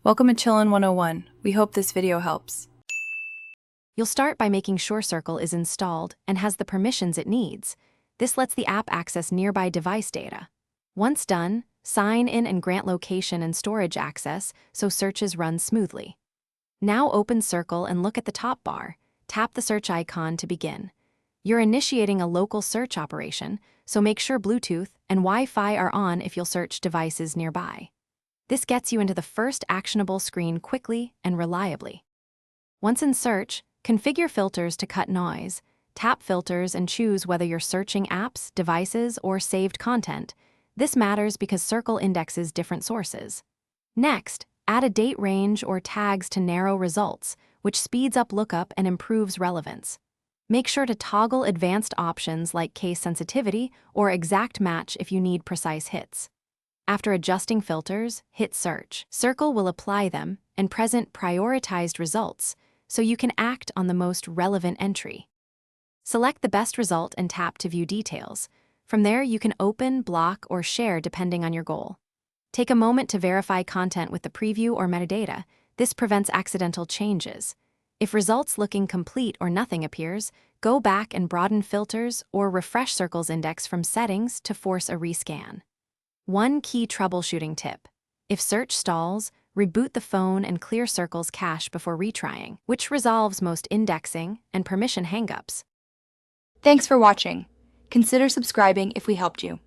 Welcome to Chillin' 101. We hope this video helps. You'll start by making sure Circle is installed and has the permissions it needs. This lets the app access nearby device data. Once done, sign in and grant location and storage access so searches run smoothly. Now open Circle and look at the top bar. Tap the search icon to begin. You're initiating a local search operation, so make sure Bluetooth and Wi-Fi are on if you'll search devices nearby. This gets you into the first actionable screen quickly and reliably. Once in search, configure filters to cut noise. Tap filters and choose whether you're searching apps, devices, or saved content. This matters because Circle indexes different sources. Next, add a date range or tags to narrow results, which speeds up lookup and improves relevance. Make sure to toggle advanced options like case sensitivity or exact match if you need precise hits. After adjusting filters, hit search. Circle will apply them and present prioritized results, so you can act on the most relevant entry. Select the best result and tap to view details. From there, you can open, block, or share depending on your goal. Take a moment to verify content with the preview or metadata. This prevents accidental changes. If results look incomplete or nothing appears, go back and broaden filters or refresh Circle's index from settings to force a rescan. One key troubleshooting tip: if search stalls, reboot the phone and clear Circle's cache before retrying, which resolves most indexing and permission hangups. Thanks for watching. Consider subscribing if we helped you.